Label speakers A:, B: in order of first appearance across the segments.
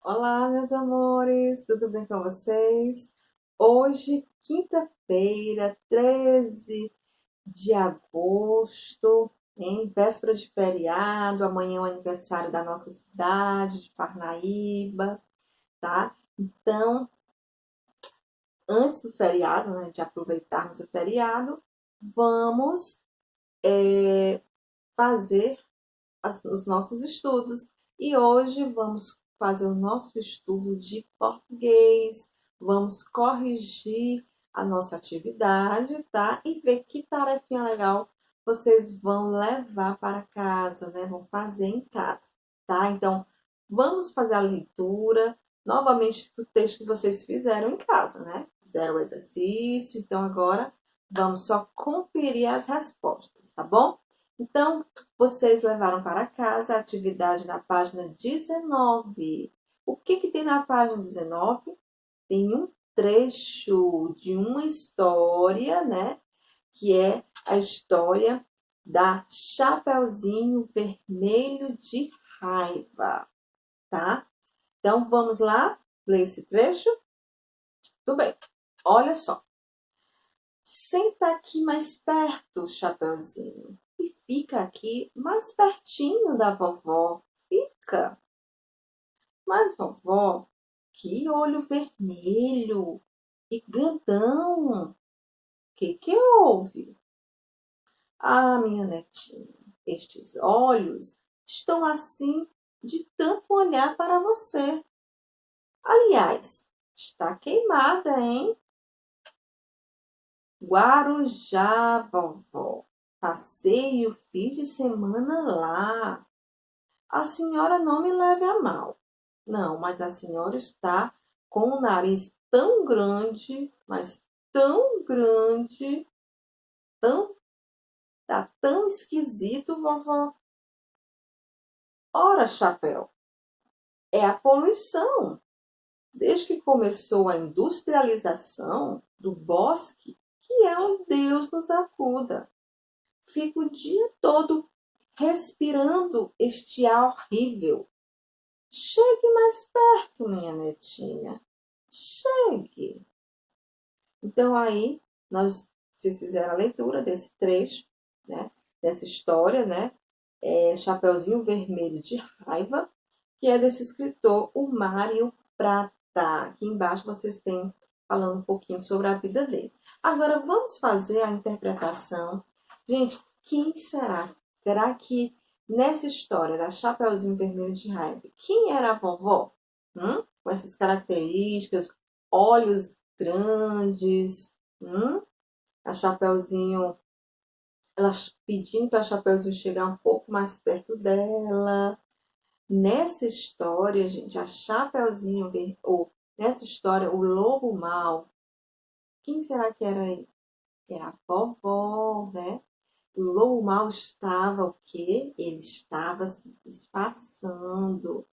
A: Olá, meus amores, tudo bem com vocês? Hoje, quinta-feira, 13 de agosto, em véspera de feriado, amanhã é o aniversário da nossa cidade, de Parnaíba, tá? Então, antes do feriado, né, de aproveitarmos o feriado, vamos fazer os nossos estudos. E hoje vamos fazer o nosso estudo de português, vamos corrigir a nossa atividade, tá? E ver que tarefinha legal vocês vão levar para casa, né? Vão fazer em casa, tá? Então, vamos fazer a leitura novamente do texto que vocês fizeram em casa, né? Fizeram o exercício, então agora vamos só conferir as respostas, tá bom? Então, vocês levaram para casa a atividade na página 19. O que tem na página 19? Tem um trecho de uma história, né? Que é a história da Chapeuzinho Vermelho de Raiva, tá? Então, vamos lá ler esse trecho? Tudo bem. Olha só. Senta aqui mais perto, Chapeuzinho. E fica aqui mais pertinho da vovó. Fica. Mas, vovó, que olho vermelho e grandão. Que houve? Ah, minha netinha, estes olhos estão assim de tanto olhar para você. Aliás, está queimada, hein? Guarujá, vovó. Passei o fim de semana lá. A senhora não me leve a mal. Não, mas a senhora está com o nariz tão grande, mas tão grande, tão, tá tão esquisito, vovó. Ora, chapéu, é a poluição. Desde que começou a industrialização do bosque, que é um Deus nos acuda. Fico o dia todo respirando este ar horrível. Chegue mais perto, minha netinha. Chegue. Então, aí, vocês fizeram a leitura desse trecho, né? Dessa história, né? Chapeuzinho Vermelho de Raiva, que é desse escritor, o Mário Prata. Aqui embaixo vocês têm falando um pouquinho sobre a vida dele. Agora, vamos fazer a interpretação. Gente, quem será? Será que nessa história da Chapeuzinho Vermelho de Raiva, quem era a vovó? Com essas características, olhos grandes, a Chapeuzinho, ela pedindo para a Chapeuzinho chegar um pouco mais perto dela. Nessa história, gente, a Chapeuzinho, ou nessa história, o lobo mau, quem será que era ele? Era a vovó, né? O lobo mau estava o quê? Ele estava se disfarçando,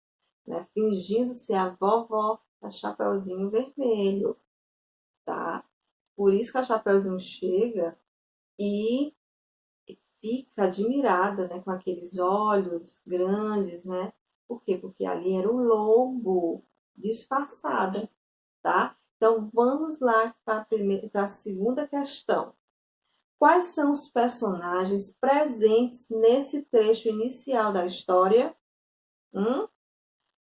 A: né? Fingindo ser a vovó da Chapeuzinho Vermelho, tá? Por isso que a Chapeuzinho chega e fica admirada, né? Com aqueles olhos grandes, né? Por quê? Porque ali era o lobo disfarçada, tá? Então vamos lá para a segunda questão. Quais são os personagens presentes nesse trecho inicial da história?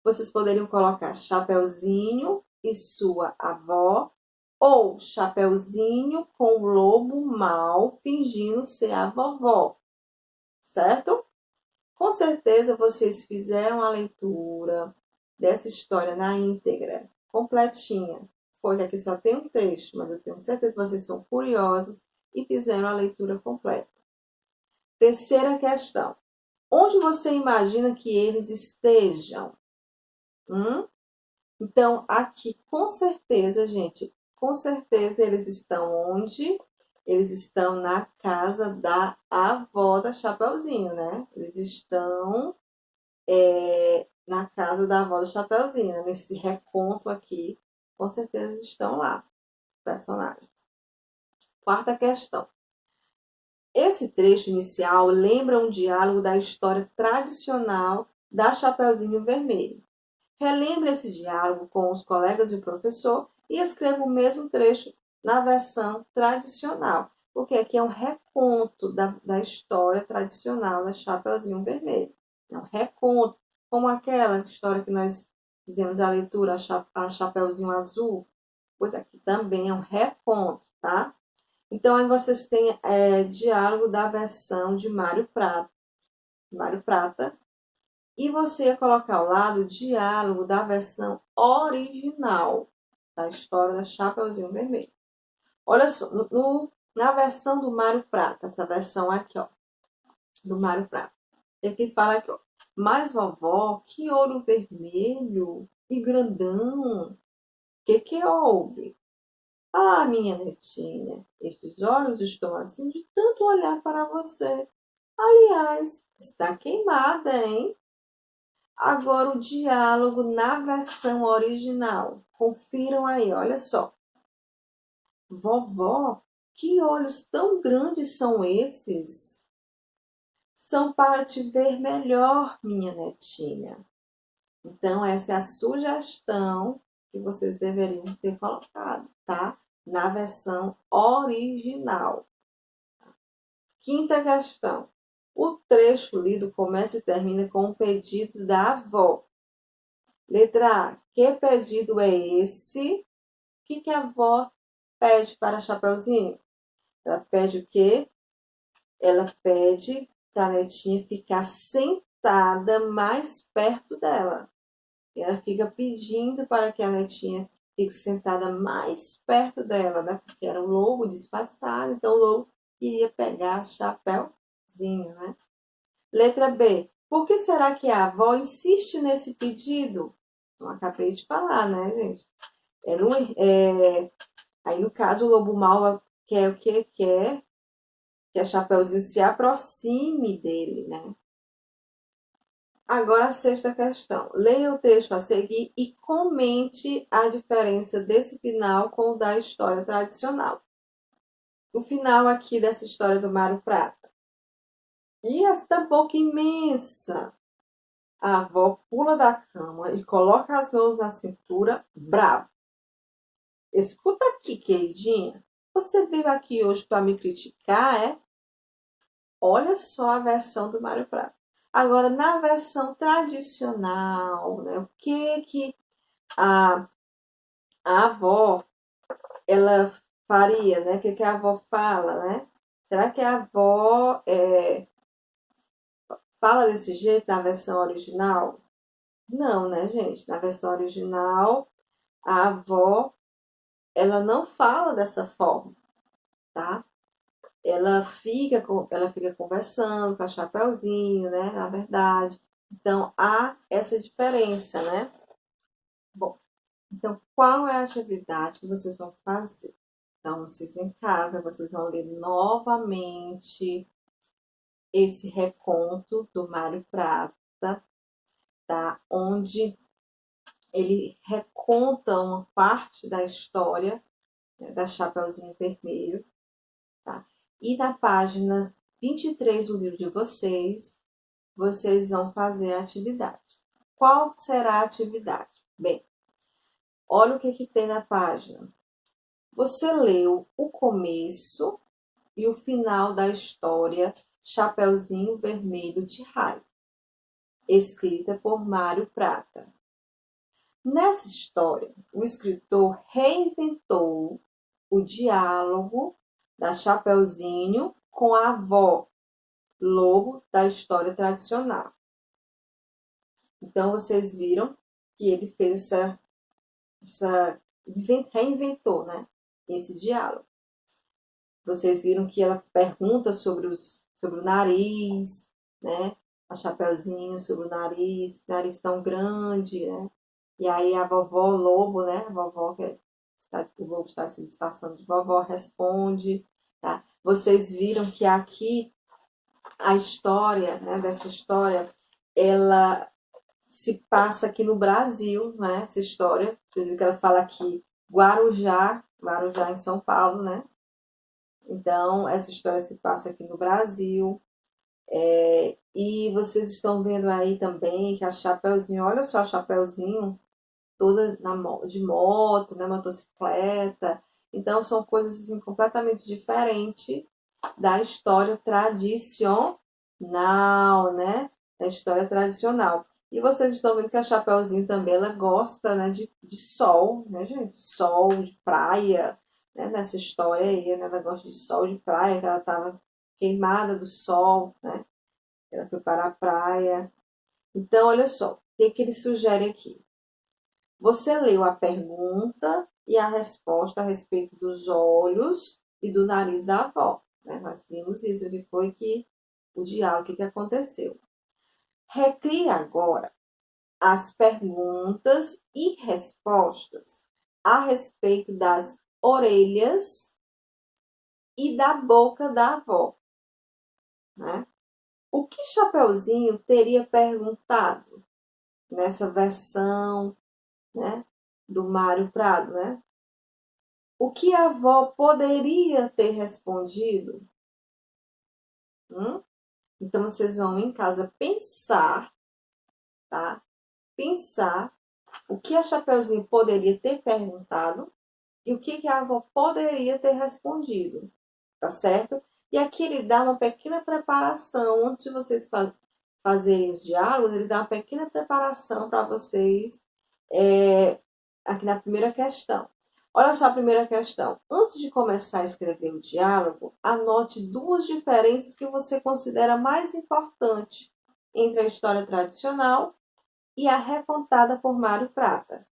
A: Vocês poderiam colocar Chapeuzinho e sua avó, ou Chapeuzinho com o lobo mau fingindo ser a vovó, certo? Com certeza vocês fizeram a leitura dessa história na íntegra, completinha. Foi que aqui só tem um texto, mas eu tenho certeza que vocês são curiosos e fizeram a leitura completa. Terceira questão. Onde você imagina que eles estejam? Então, aqui, com certeza, gente, com certeza eles estão onde? Eles estão na casa da avó da Chapeuzinho, né? Eles estão na casa da avó do Chapeuzinho, né? Nesse reconto aqui, com certeza eles estão lá, personagens. Quarta questão. Esse trecho inicial lembra um diálogo da história tradicional da Chapeuzinho Vermelho. Relembre esse diálogo com os colegas de professor e escreva o mesmo trecho na versão tradicional, porque aqui é um reconto da história tradicional da Chapeuzinho Vermelho. É um reconto, como aquela história que nós fizemos a leitura, a Chapeuzinho Azul, pois aqui também é um reconto, tá? Então, aí vocês têm diálogo da versão de Mário Prata, e você ia colocar ao lado o diálogo da versão original da história da Chapeuzinho Vermelho. Olha só, na versão do Mário Prata, essa versão aqui, ó, do Mário Prata. E aqui fala aqui, ó, mas vovó, que olho vermelho e grandão. Que houve? Ah, minha netinha, estes olhos estão assim de tanto olhar para você. Aliás, está queimada, hein? Agora o diálogo na versão original. Confiram aí, olha só. Vovó, que olhos tão grandes são esses? São para te ver melhor, minha netinha. Então, essa é a sugestão que vocês deveriam ter colocado, tá? Na versão original. Quinta questão. O trecho lido começa e termina com um pedido da avó. Letra A. Que pedido é esse? O que a avó pede para Chapeuzinho? Ela pede o quê? Ela pede para a netinha ficar sentada mais perto dela. Ela fica pedindo para que a netinha fique sentada mais perto dela, né? Porque era um lobo disfarçado, então o lobo iria pegar Chapeuzinho, né? Letra B. Por que será que a avó insiste nesse pedido? Eu acabei de falar, né, gente? Aí, no caso, o lobo mau quer o que quer? Que a Chapeuzinho se aproxime dele, né? Agora, a sexta questão. Leia o texto a seguir e comente a diferença desse final com o da história tradicional. O final aqui dessa história do Mário Prata. E esta boca imensa. A avó pula da cama e coloca as mãos na cintura, bravo. Escuta aqui, queridinha. Você veio aqui hoje para me criticar, é? Olha só a versão do Mário Prata. Agora, na versão tradicional, né? O que a, a avó, ela faria, né? O que a avó fala, né? Será que a avó fala desse jeito na versão original? Não, né, gente? Na versão original, a avó, ela não fala dessa forma, tá? Ela fica conversando com a Chapeuzinho, né? Na verdade. Então, há essa diferença, né? Bom, então, qual é a atividade que vocês vão fazer? Então, vocês em casa, vocês vão ler novamente esse reconto do Mário Prata, tá? Onde ele reconta uma parte da história, né, da Chapeuzinho Vermelho, tá? E na página 23 do livro de vocês, vocês vão fazer a atividade. Qual será a atividade? Bem, olha o que tem na página. Você leu o começo e o final da história Chapeuzinho Vermelho de Raio, escrita por Mário Prata. Nessa história, o escritor reinventou o diálogo da Chapeuzinho com a avó, lobo da história tradicional. Então, vocês viram que ele fez reinventou, né, esse diálogo. Vocês viram que ela pergunta sobre o nariz, né, a Chapeuzinho sobre o nariz tão grande, né? E aí a vovó lobo, né, a vovó o lobo está se disfarçando de vovó, responde, tá? Vocês viram que aqui a história, né, dessa história, ela se passa aqui no Brasil, né, essa história. Vocês viram que ela fala aqui Guarujá em São Paulo, né? Então, essa história se passa aqui no Brasil. E vocês estão vendo aí também que a Chapeuzinho, olha só a Chapeuzinho, toda de moto, né, motocicleta. Então são coisas assim, completamente diferentes da história tradicional, né? Da história tradicional. E vocês estão vendo que a Chapeuzinho também, ela gosta, né, de sol, né, gente? Sol, de praia, né? Nessa história aí, né? Ela gosta de sol, de praia, que ela estava queimada do sol, né? Ela foi para a praia. Então, olha só, o que ele sugere aqui? Você leu a pergunta e a resposta a respeito dos olhos e do nariz da avó, né? Nós vimos isso, que foi que o diálogo que aconteceu. Recrie agora as perguntas e respostas a respeito das orelhas e da boca da avó, né? O que Chapeuzinho teria perguntado nessa versão, né, do Mário Prado, né? O que a avó poderia ter respondido? Hum? Então, vocês vão em casa pensar, tá? Pensar o que a Chapeuzinho poderia ter perguntado e o que a avó poderia ter respondido, tá certo? E aqui ele dá uma pequena preparação, antes de vocês fazerem os diálogos, ele dá uma pequena preparação para vocês aqui na primeira questão. Olha só a primeira questão. Antes de começar a escrever o diálogo, anote duas diferenças que você considera mais importantes entre a história tradicional e a recontada por Mário Prata.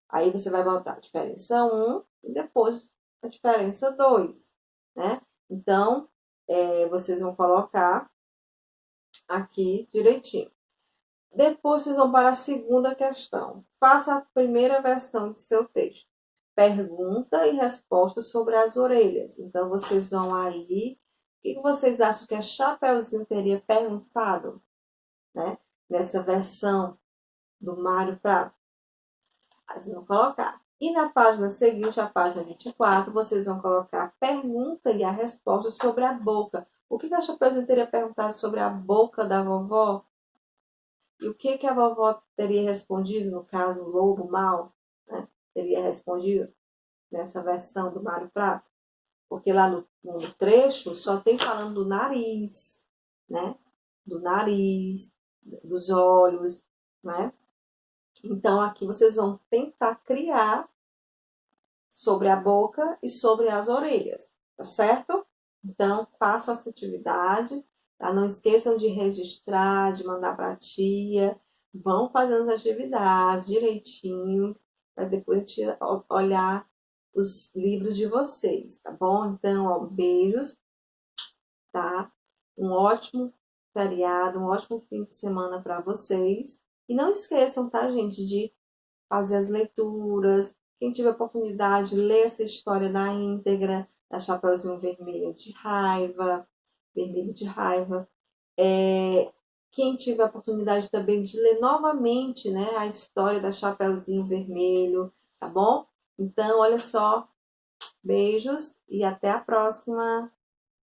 A: Aí você vai botar a diferença 1 e depois a diferença 2, né? Então, vocês vão colocar aqui direitinho. Depois vocês vão para a segunda questão. Faça a primeira versão de seu texto. Pergunta e resposta sobre as orelhas. Então, vocês vão aí. O que vocês acham que a Chapeuzinho teria perguntado, né? Nessa versão do Mário Prata? Aí vocês vão colocar. E na página seguinte, a página 24, vocês vão colocar a pergunta e a resposta sobre a boca. O que a Chapeuzinho teria perguntado sobre a boca da vovó? E o que a vovó teria respondido, no caso, o lobo mau, né? Teria respondido nessa versão do Mário Prata? Porque lá no trecho só tem falando do nariz, né? Do nariz, dos olhos, né? Então, aqui vocês vão tentar criar sobre a boca e sobre as orelhas, tá certo? Então, façam essa atividade, tá? Não esqueçam de registrar, de mandar para a tia. Vão fazendo as atividades direitinho, para depois a tia olhar os livros de vocês, tá bom? Então, ó, beijos, tá? Um ótimo feriado, um ótimo fim de semana para vocês. E não esqueçam, tá, gente, de fazer as leituras. Quem tiver oportunidade, lê essa história na íntegra, da Chapeuzinho Vermelho de Raiva, Vermelho de Raiva. Quem tiver oportunidade também de ler novamente, né, a história da Chapeuzinho Vermelho, tá bom? Então, olha só, beijos e até a próxima!